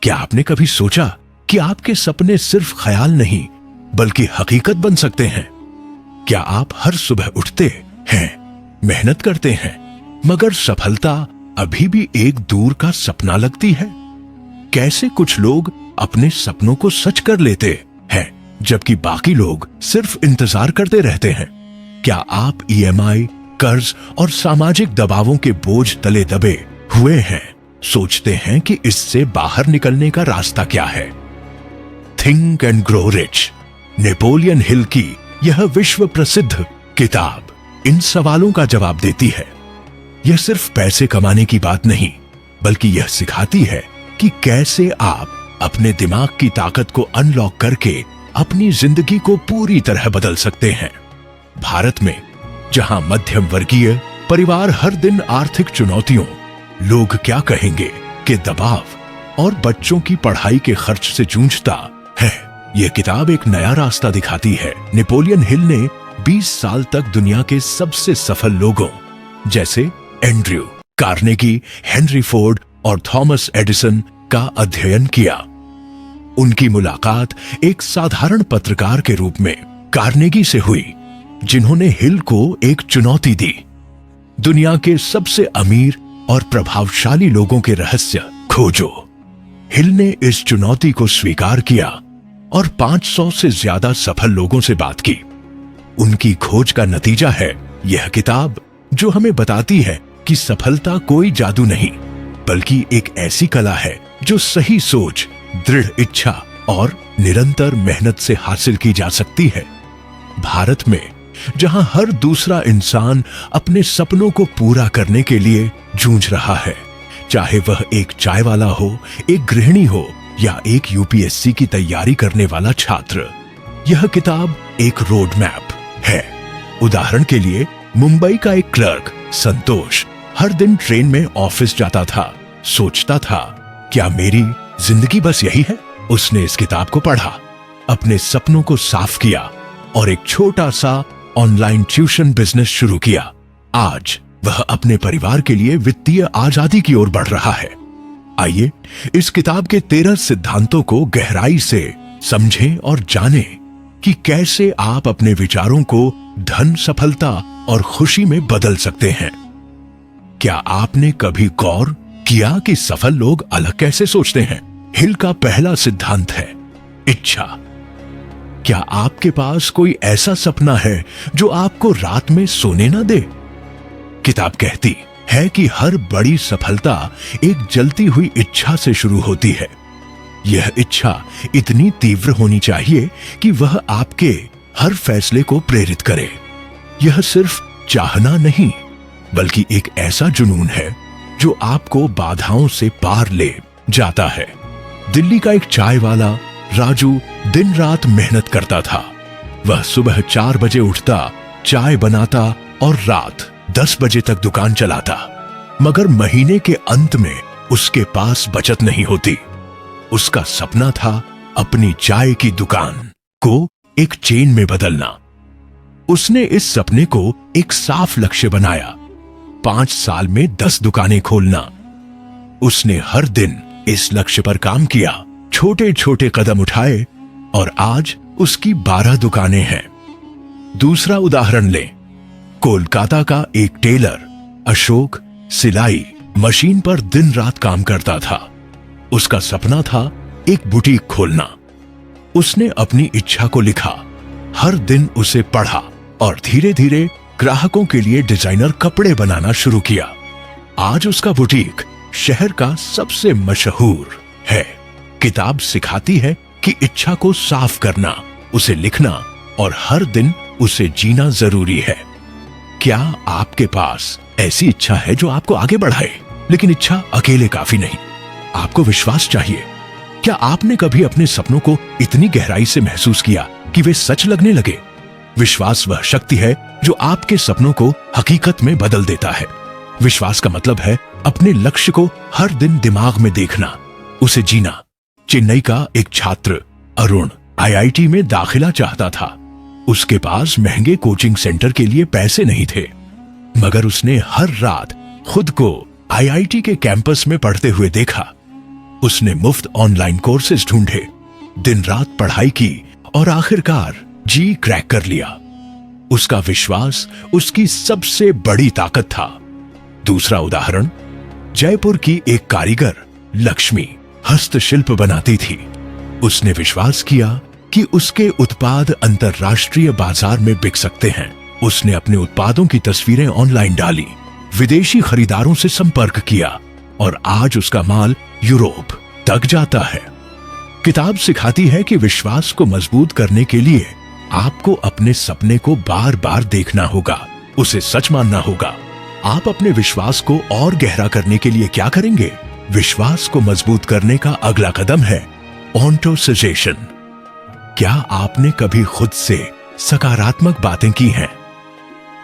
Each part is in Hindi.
क्या आपने कभी सोचा कि आपके सपने सिर्फ ख्याल नहीं बल्कि हकीकत बन सकते हैं? क्या आप हर सुबह उठते हैं, मेहनत करते हैं, मगर सफलता अभी भी एक दूर का सपना लगती है? कैसे कुछ लोग अपने सपनों को सच कर लेते हैं जबकि बाकी लोग सिर्फ इंतजार करते रहते हैं? क्या आप ईएमआई, कर्ज और सामाजिक दबावों के बोझ तले दबे हुए हैं? सोचते हैं कि इससे बाहर निकलने का रास्ता क्या है? Think and grow rich, Napoleon Hill की यह विश्व प्रसिद्ध किताब इन सवालों का जवाब देती है। यह सिर्फ पैसे कमाने की बात नहीं, बल्कि यह सिखाती है कि कैसे आप अपने दिमाग की ताकत को अनलॉक करके अपनी जिंदगी को पूरी तरह बदल सकते हैं। भारत में, जहां मध्यम वर्गीय परिवार हर दिन आर्थिक चुनौतियों, लोग क्या कहेंगे के दबाव और बच्चों की पढ़ाई के खर्च से जूझता है, यह किताब एक नया रास्ता दिखाती है। नेपोलियन हिल ने 20 साल तक दुनिया के सबसे सफल लोगों जैसे एंड्रयू कार्नेगी, हेनरी फोर्ड और थॉमस एडिसन का अध्ययन किया। उनकी मुलाकात एक साधारण पत्रकार के रूप में कार्नेगी से हुई, जिन्होंने हिल को एक चुनौती दी। दुनिया के सबसे अमीर और प्रभावशाली लोगों के रहस्य खोजो। हिल ने इस चुनौती को स्वीकार किया और 500 से ज्यादा सफल लोगों से बात की। उनकी खोज का नतीजा है यह किताब, जो हमें बताती है कि सफलता कोई जादू नहीं, बल्कि एक ऐसी कला है जो सही सोच, दृढ़ इच्छा और निरंतर मेहनत से हासिल की जा सकती है। भारत में, जहां हर दूसरा इंसान अपने सपनों को पूरा करने के लिए जूझ रहा है, चाहे वह एक चाय वाला हो, एक गृहिणी हो या एक यूपीएससी की तैयारी करने वाला छात्र, यह किताब एक रोड मैप है। उदाहरण के लिए, मुंबई का एक क्लर्क संतोष हर दिन ट्रेन में ऑफिस जाता था, सोचता था, क्या मेरी जिंदगी बस यही है? उसने इस किताब को पढ़ा, अपने सपनों को साफ किया और एक छोटा सा ऑनलाइन ट्यूशन बिजनेस शुरू किया। आज वह अपने परिवार के लिए वित्तीय आजादी की ओर बढ़ रहा है। आइए इस किताब के 13 सिद्धांतों को गहराई से समझें और जानें कि कैसे आप अपने विचारों को धन, सफलता और खुशी में बदल सकते हैं। क्या आपने कभी गौर किया कि सफल लोग अलग कैसे सोचते हैं? हिल का पहला सिद्धांत है इच्छा। क्या आपके पास कोई ऐसा सपना है जो आपको रात में सोने ना दे? किताब कहती है कि हर बड़ी सफलता एक जलती हुई इच्छा से शुरू होती है। यह इच्छा इतनी तीव्र होनी चाहिए कि वह आपके हर फैसले को प्रेरित करे। यह सिर्फ चाहना नहीं, बल्कि एक ऐसा जुनून है जो आपको बाधाओं से पार ले जाता है। दिल्ली का एक चाय वाला राजू दिन रात मेहनत करता था। वह सुबह 4 बजे उठता, चाय बनाता और रात 10 बजे तक दुकान चलाता, मगर महीने के अंत में उसके पास बचत नहीं होती। उसका सपना था अपनी चाय की दुकान को एक चेन में बदलना। उसने इस सपने को एक साफ लक्ष्य बनाया, 5 साल में 10 दुकानें खोलना। उसने हर दिन इस लक्ष्य पर काम किया, छोटे छोटे कदम उठाए और आज उसकी 12 दुकानें हैं। दूसरा उदाहरण लें, कोलकाता का एक टेलर अशोक सिलाई मशीन पर दिन रात काम करता था। उसका सपना था एक बुटीक खोलना। उसने अपनी इच्छा को लिखा, हर दिन उसे पढ़ा और धीरे धीरे ग्राहकों के लिए डिजाइनर कपड़े बनाना शुरू किया। आज उसका बुटीक शहर का सबसे मशहूर है। किताब सिखाती है कि इच्छा को साफ करना, उसे लिखना और हर दिन उसे जीना जरूरी है। क्या आपके पास ऐसी इच्छा है जो आपको आगे बढ़ाए? लेकिन इच्छा अकेले काफी नहीं, आपको विश्वास चाहिए। क्या आपने कभी अपने सपनों को इतनी गहराई से महसूस किया कि वे सच लगने लगे? विश्वास वह शक्ति है जो आपके सपनों को हकीकत में बदल देता है। विश्वास का मतलब है अपने लक्ष्य को हर दिन दिमाग में देखना, उसे जीना। चेन्नई का एक छात्र अरुण आईआईटी में दाखिला चाहता था। उसके पास महंगे कोचिंग सेंटर के लिए पैसे नहीं थे, मगर उसने हर रात खुद को आईआईटी के कैंपस में पढ़ते हुए देखा। उसने मुफ्त ऑनलाइन कोर्सेज ढूंढे, दिन रात पढ़ाई की और आखिरकार जी क्रैक कर लिया। उसका विश्वास उसकी सबसे बड़ी ताकत था। दूसरा उदाहरण, जयपुर की एक कारीगर लक्ष्मी हस्तशिल्प बनाती थी। उसने विश्वास किया कि उसके उत्पाद अंतर्राष्ट्रीय बाजार में बिक सकते हैं। उसने अपने उत्पादों की तस्वीरें ऑनलाइन डाली, विदेशी खरीदारों से संपर्क किया और आज उसका माल यूरोप तक जाता है। किताब सिखाती है कि विश्वास को मजबूत करने के लिए आपको अपने सपने को बार बार देखना होगा, उसे सच मानना होगा। आप अपने विश्वास को और गहरा करने के लिए क्या करेंगे? विश्वास को मजबूत करने का अगला कदम है ऑटो सजेशन। क्या आपने कभी खुद से सकारात्मक बातें की हैं?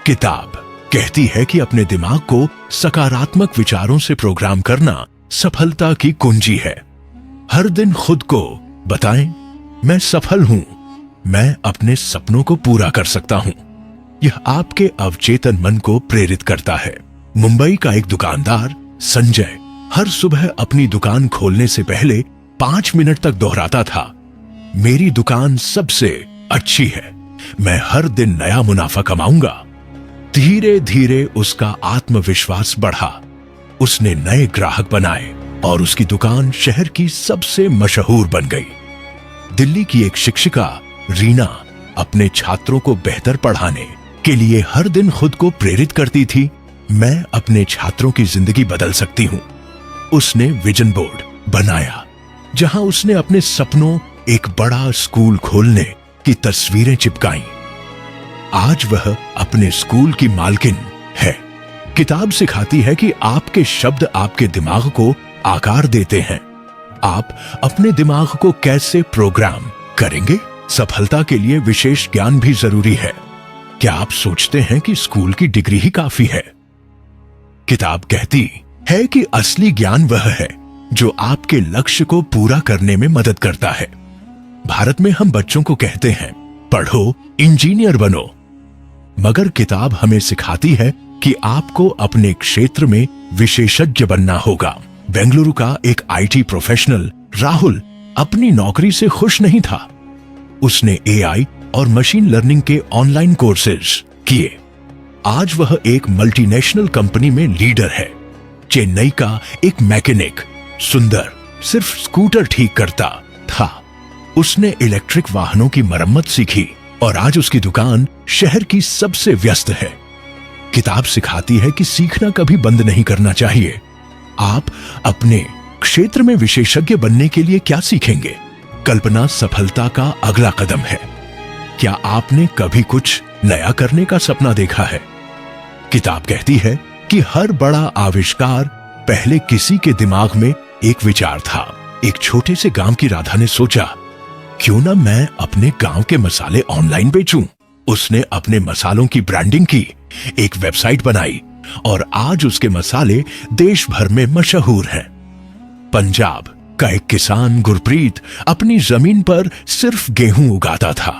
किताब कहती है कि अपने दिमाग को सकारात्मक विचारों से प्रोग्राम करना सफलता की कुंजी है। हर दिन खुद को बताएं, मैं सफल हूं, मैं अपने सपनों को पूरा कर सकता हूं। यह आपके अवचेतन मन को प्रेरित करता है। मुंबई का एक दुकानदार संजय हर सुबह अपनी दुकान खोलने से पहले 5 मिनट तक दोहराता था, मेरी दुकान सबसे अच्छी है, मैं हर दिन नया मुनाफा कमाऊंगा। धीरे धीरे उसका आत्मविश्वास बढ़ा, उसने नए ग्राहक बनाए और उसकी दुकान शहर की सबसे मशहूर बन गई। दिल्ली की एक शिक्षिका रीना अपने छात्रों को बेहतर पढ़ाने के लिए हर दिन खुद को प्रेरित करती थी, मैं अपने छात्रों की जिंदगी बदल सकती हूं। उसने विजन बोर्ड बनाया जहां उसने अपने सपनों एक बड़ा स्कूल खोलने की तस्वीरें चिपकाईं। आज वह अपने स्कूल की मालकिन है। किताब सिखाती है कि आपके शब्द आपके दिमाग को आकार देते हैं। आप अपने दिमाग को कैसे प्रोग्राम करेंगे? सफलता के लिए विशेष ज्ञान भी जरूरी है। क्या आप सोचते हैं कि स्कूल की डिग्री ही काफी है? किताब कहती है कि असली ज्ञान वह है जो आपके लक्ष्य को पूरा करने में मदद करता है। भारत में हम बच्चों को कहते हैं, पढ़ो, इंजीनियर बनो, मगर किताब हमें सिखाती है कि आपको अपने क्षेत्र में विशेषज्ञ बनना होगा। बेंगलुरु का एक आईटी प्रोफेशनल राहुल अपनी नौकरी से खुश नहीं था। उसने एआई और मशीन लर्निंग के ऑनलाइन कोर्सेज किए। आज वह एक मल्टीनेशनल कंपनी में लीडर है। चेन्नई का एक मैकेनिक सुंदर सिर्फ स्कूटर ठीक करता था। उसने इलेक्ट्रिक वाहनों की मरम्मत सीखी और आज उसकी दुकान शहर की सबसे व्यस्त है। किताब सिखाती है कि सीखना कभी बंद नहीं करना चाहिए। आप अपने क्षेत्र में विशेषज्ञ बनने के लिए क्या सीखेंगे? कल्पना सफलता का अगला कदम है। क्या आपने कभी कुछ नया करने का सपना देखा है? किताब कहती है कि हर बड़ा आविष्कार पहले किसी के दिमाग में एक विचार था। एक छोटे से गांव की राधा ने सोचा, क्यों ना मैं अपने गांव के मसाले ऑनलाइन बेचूं। उसने अपने मसालों की ब्रांडिंग की, एक वेबसाइट बनाई और आज उसके मसाले देश भर में मशहूर हैं। पंजाब का एक किसान गुरप्रीत अपनी जमीन पर सिर्फ गेहूं उगाता था।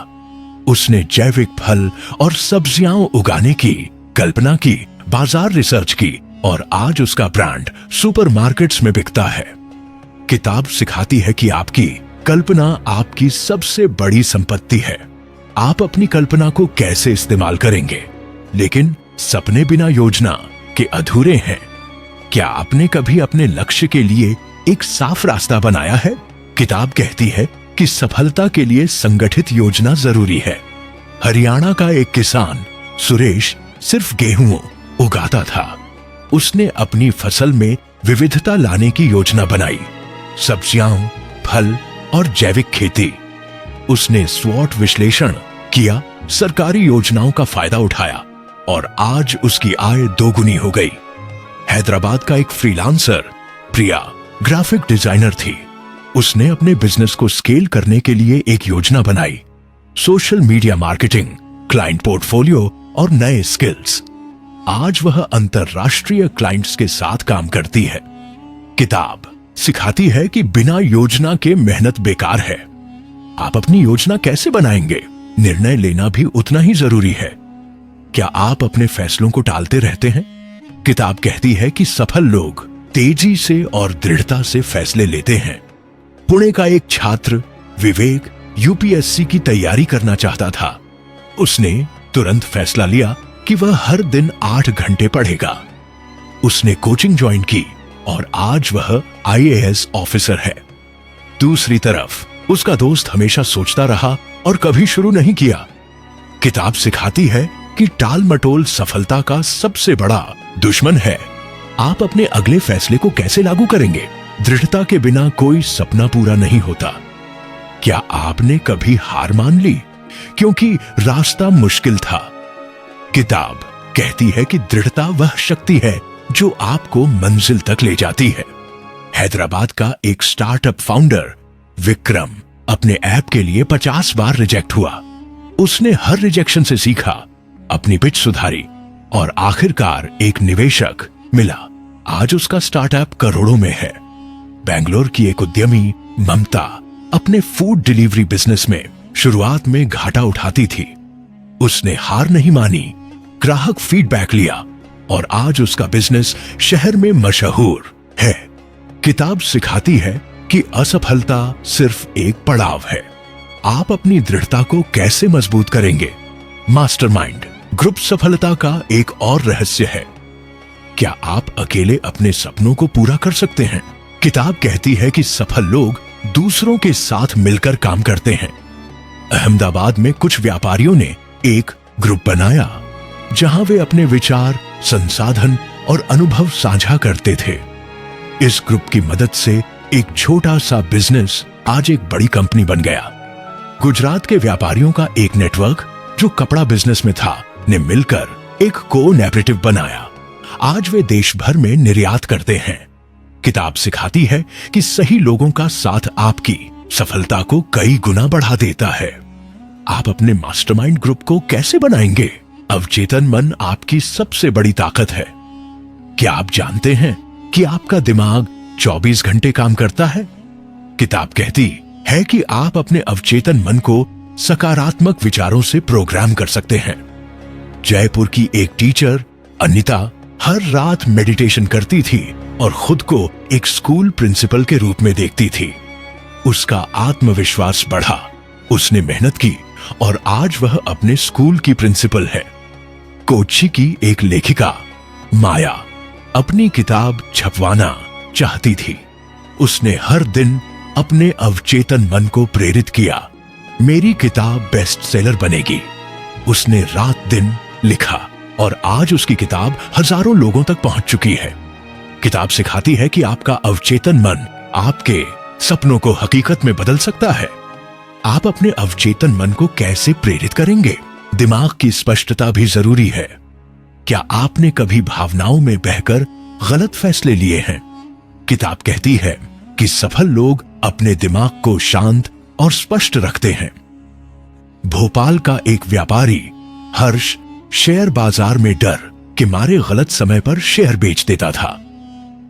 उसने जैविक फल और सब्जियां उगाने की कल्पना की, बाजार रिसर्च की और आज उसका ब्रांड सुपरमार्केट्स में बिकता है। किताब सिखाती है कि आपकी कल्पना आपकी सबसे बड़ी संपत्ति है। आप अपनी कल्पना को कैसे इस्तेमाल करेंगे? लेकिन सपने बिना योजना के अधूरे हैं। क्या आपने कभी अपने लक्ष्य के लिए एक साफ रास्ता बनाया है? किताब कहती है कि सफलता के लिए संगठित योजना जरूरी है। हरियाणा का एक किसान सुरेश सिर्फ गेहूं उगाता था। उसने अपनी फसल में विविधता लाने की योजना बनाई, सब्जियां, फल और जैविक खेती। उसने स्वॉट विश्लेषण किया, सरकारी योजनाओं का फायदा उठाया और आज उसकी आय दोगुनी हो गई। हैदराबाद का एक फ्रीलांसर प्रिया ग्राफिक डिजाइनर थी। उसने अपने बिजनेस को स्केल करने के लिए एक योजना बनाई, social media marketing, client portfolio और नए स्किल्स। आज वह अंतरराष्ट्रीय क्लाइंट्स के साथ काम करती है। किताब सिखाती है कि बिना योजना के मेहनत बेकार है। आप अपनी योजना कैसे बनाएंगे? निर्णय लेना भी उतना ही जरूरी है। क्या आप अपने फैसलों को टालते रहते हैं? किताब कहती है कि सफल लोग तेजी से और दृढ़ता से फैसले लेते हैं। पुणे का एक छात्र विवेक यूपीएससी की तैयारी करना चाहता था। उसने तुरंत फैसला लिया कि वह हर दिन 8 घंटे पढ़ेगा। उसने कोचिंग ज्वाइन की और आज वह आईएएस ऑफिसर है। दूसरी तरफ उसका दोस्त हमेशा सोचता रहा और कभी शुरू नहीं किया। किताब सिखाती है कि टाल मटोल सफलता का सबसे बड़ा दुश्मन है। आप अपने अगले फैसले को कैसे लागू करेंगे? दृढ़ता के बिना कोई सपना पूरा नहीं होता। क्या आपने कभी हार मान ली क्योंकि रास्ता मुश्किल था? किताब कहती है कि दृढ़ता वह शक्ति है जो आपको मंजिल तक ले जाती है। हैदराबाद का एक स्टार्टअप फाउंडर विक्रम अपने ऐप के लिए 50 बार रिजेक्ट हुआ। उसने हर रिजेक्शन से सीखा, अपनी पिच सुधारी और आखिरकार एक निवेशक मिला। आज उसका स्टार्टअप करोड़ों में है। बेंगलोर की एक उद्यमी ममता अपने फूड डिलीवरी बिजनेस में शुरुआत में घाटा उठाती थी। उसने हार नहीं मानी, ग्राहक फीडबैक लिया और आज उसका बिजनेस शहर में मशहूर है। किताब सिखाती है कि असफलता सिर्फ एक पड़ाव है। आप अपनी दृढ़ता को कैसे मजबूत करेंगे? मास्टरमाइंड ग्रुप सफलता का एक और रहस्य है। क्या आप अकेले अपने सपनों को पूरा कर सकते हैं? किताब कहती है कि सफल लोग दूसरों के साथ मिलकर काम करते हैं। अहमदाबाद में कुछ व्यापारियों ने एक ग्रुप बनाया जहां वे अपने विचार, संसाधन और अनुभव साझा करते थे। इस ग्रुप की मदद से एक छोटा सा बिजनेस आज एक बड़ी कंपनी बन गया। गुजरात के व्यापारियों का एक नेटवर्क जो कपड़ा बिजनेस में था ने मिलकर एक को-नैरेटिव बनाया। आज वे देश भर में निर्यात करते हैं। किताब सिखाती है कि सही लोगों का साथ आपकी सफलता को कई गुना बढ़ा देता है। आप अपने मास्टरमाइंड ग्रुप को कैसे बनाएंगे? अवचेतन मन आपकी सबसे बड़ी ताकत है। क्या आप जानते हैं कि आपका दिमाग 24 घंटे काम करता है? किताब कहती है कि आप अपने अवचेतन मन को सकारात्मक विचारों से प्रोग्राम कर सकते हैं। जयपुर की एक टीचर अनिता हर रात मेडिटेशन करती थी और खुद को एक स्कूल प्रिंसिपल के रूप में देखती थी। उसका आत्मविश्वास बढ़ा, उसने मेहनत की और आज वह अपने स्कूल की प्रिंसिपल है। कोच्चि की एक लेखिका माया अपनी किताब छपवाना चाहती थी। उसने हर दिन अपने अवचेतन मन को प्रेरित किया, मेरी किताब बेस्ट सेलर बनेगी। उसने रात दिन लिखा और आज उसकी किताब हजारों लोगों तक पहुंच चुकी है। किताब सिखाती है कि आपका अवचेतन मन आपके सपनों को हकीकत में बदल सकता है। आप अपने अवचेतन मन को कैसे प्रेरित करेंगे? दिमाग की स्पष्टता भी जरूरी है। क्या आपने कभी भावनाओं में बहकर गलत फैसले लिए हैं? किताब कहती है कि सफल लोग अपने दिमाग को शांत और स्पष्ट रखते हैं। भोपाल का एक व्यापारी हर्ष शेयर बाजार में डर के मारे गलत समय पर शेयर बेच देता था।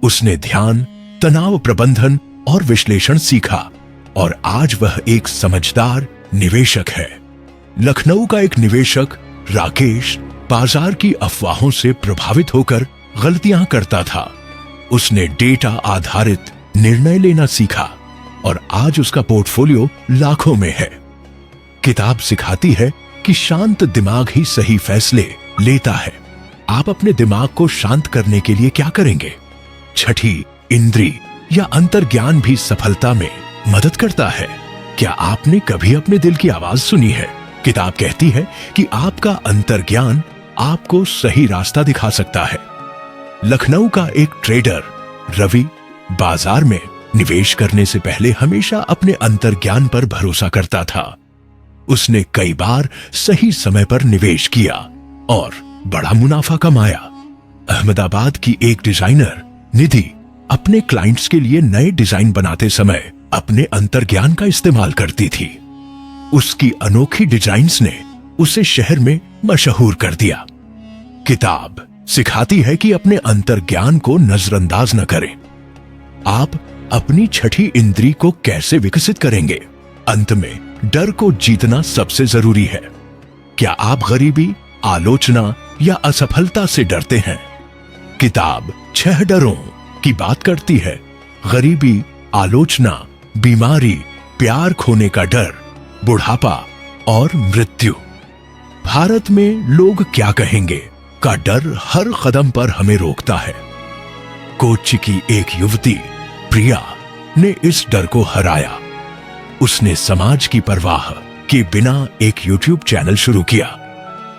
उसने ध्यान, तनाव प्रबंधन और विश्लेषण सीखा और आज वह एक समझदार निवेशक है। लखनऊ का एक निवेशक राकेश बाजार की अफवाहों से प्रभावित होकर गलतियां करता था। उसने डेटा आधारित निर्णय लेना सीखा और आज उसका पोर्टफोलियो लाखों में है। किताब सिखाती है कि शांत दिमाग ही सही फैसले लेता है। आप अपने दिमाग को शांत करने के लिए क्या करेंगे? छठी इंद्री या अंतर्ज्ञान भी सफलता में मदद करता है। क्या आपने कभी अपने दिल की आवाज सुनी है? किताब कहती है कि आपका अंतर्ज्ञान आपको सही रास्ता दिखा सकता है। लखनऊ का एक ट्रेडर रवि बाजार में निवेश करने से पहले हमेशा अपने अंतर्ज्ञान पर भरोसा करता था। उसने कई बार सही समय पर निवेश किया और बड़ा मुनाफा कमाया। अहमदाबाद की एक डिजाइनर निधि अपने क्लाइंट्स के लिए नए डिजाइन बनाते समय अपने अंतर्ज्ञान का इस्तेमाल करती थी। उसकी अनोखी डिजाइन्स ने उसे शहर में मशहूर कर दिया। किताब सिखाती है कि अपने अंतर्ज्ञान को नजरअंदाज न करें। आप अपनी छठी इंद्री को कैसे विकसित करेंगे? अंत में डर को जीतना सबसे जरूरी है। क्या आप गरीबी, आलोचना या असफलता से डरते हैं? किताब 6 डरों की बात करती है। गरीबी, आलोचना, बीमारी, प्यार खोने का डर, बुढ़ापा और मृत्यु। भारत में लोग क्या कहेंगे का डर हर कदम पर हमें रोकता है। कोच्चि की एक युवती प्रिया ने इस डर को हराया। उसने समाज की परवाह के बिना एक YouTube चैनल शुरू किया।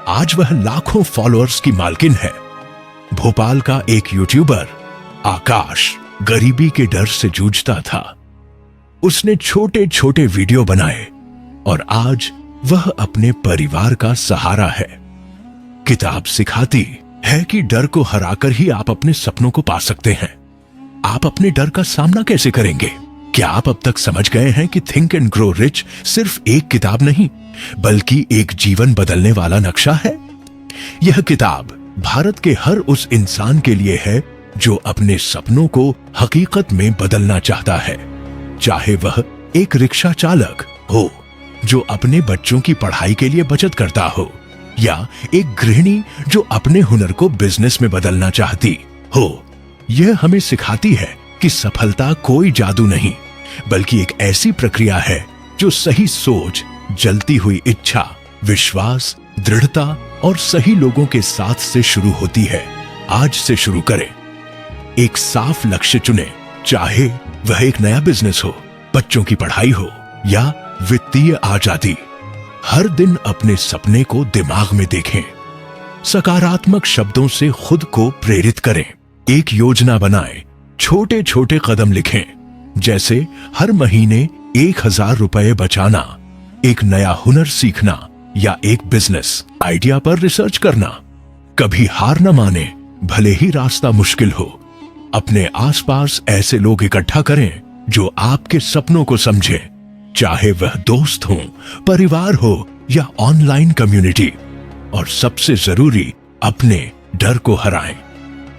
आज वह लाखों फॉलोअर्स की मालकिन है। भोपाल का एक यूट्यूबर आकाश गरीबी के डर से जूझता था। उसने छोटे छोटे वीडियो बनाए और आज वह अपने परिवार का सहारा है। किताब सिखाती है कि डर को हराकर ही आप अपने सपनों को पा सकते हैं। आप अपने डर का सामना कैसे करेंगे? क्या आप अब तक समझ गए हैं कि थिंक एंड ग्रो रिच सिर्फ एक किताब नहीं, बल्कि एक जीवन बदलने वाला नक्शा है? यह किताब भारत के हर उस इंसान के लिए है जो अपने सपनों को हकीकत में बदलना चाहता है। चाहे वह एक रिक्शा चालक हो जो अपने बच्चों की पढ़ाई के लिए बचत करता हो, या एक गृहिणी जो अपने हुनर को बिजनेस में बदलना चाहती हो। यह हमें सिखाती है कि सफलता कोई जादू नहीं, बल्कि एक ऐसी प्रक्रिया है जो सही सोच, जलती हुई इच्छा, विश्वास, दृढ़ता और सही लोगों के साथ से शुरू होती है। आज से शुरू करें। एक साफ लक्ष्य चुनें, चाहे वह एक नया बिजनेस हो, बच्चों की पढ़ाई हो या वित्तीय आजादी। हर दिन अपने सपने को दिमाग में देखें। सकारात्मक शब्दों से खुद को प्रेरित करें। एक योजना बनाएं, छोटे छोटे कदम लिखें, जैसे हर महीने 1000 रुपए बचाना, एक नया हुनर सीखना या एक बिजनेस आइडिया पर रिसर्च करना। कभी हार न माने, भले ही रास्ता मुश्किल हो। अपने आसपास ऐसे लोग इकट्ठा करें जो आपके सपनों को समझे, चाहे वह दोस्त हो, परिवार हो या ऑनलाइन कम्युनिटी। और सबसे जरूरी, अपने डर को हराएं।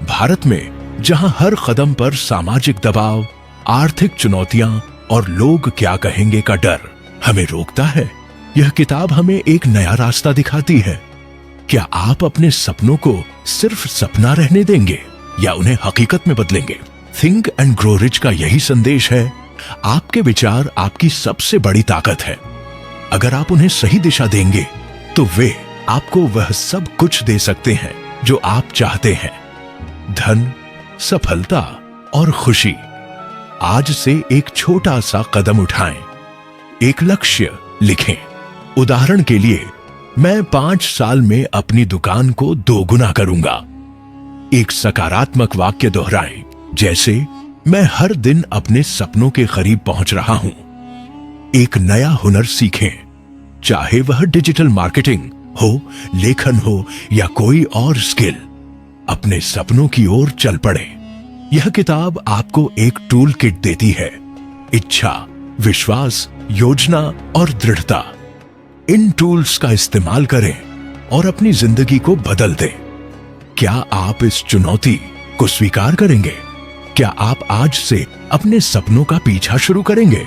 भारत में जहां हर कदम पर सामाजिक दबाव, आर्थिक चुनौतियां और लोग क्या कहेंगे का डर हमें रोकता है, यह किताब हमें एक नया रास्ता दिखाती है। क्या आप अपने सपनों को सिर्फ सपना रहने देंगे या उन्हें हकीकत में बदलेंगे? थिंक एंड ग्रो रिच का यही संदेश है। आपके विचार आपकी सबसे बड़ी ताकत है। अगर आप उन्हें सही दिशा देंगे तो वे आपको वह सब कुछ दे सकते हैं जो आप चाहते हैं। धन, सफलता और खुशी। आज से एक छोटा सा कदम उठाएं। एक लक्ष्य लिखें। उदाहरण के लिए, मैं 5 साल में अपनी दुकान को 2 गुना करूंगा। एक सकारात्मक वाक्य दोहराएं, जैसे मैं हर दिन अपने सपनों के करीब पहुंच रहा हूं। एक नया हुनर सीखें, चाहे वह डिजिटल मार्केटिंग हो, लेखन हो या कोई और स्किल। अपने सपनों की ओर चल पड़े। यह किताब आपको एक टूल किट देती है। इच्छा, विश्वास, योजना और दृढ़ता। इन टूल्स का इस्तेमाल करें और अपनी जिंदगी को बदल दें। क्या आप इस चुनौती को स्वीकार करेंगे? क्या आप आज से अपने सपनों का पीछा शुरू करेंगे?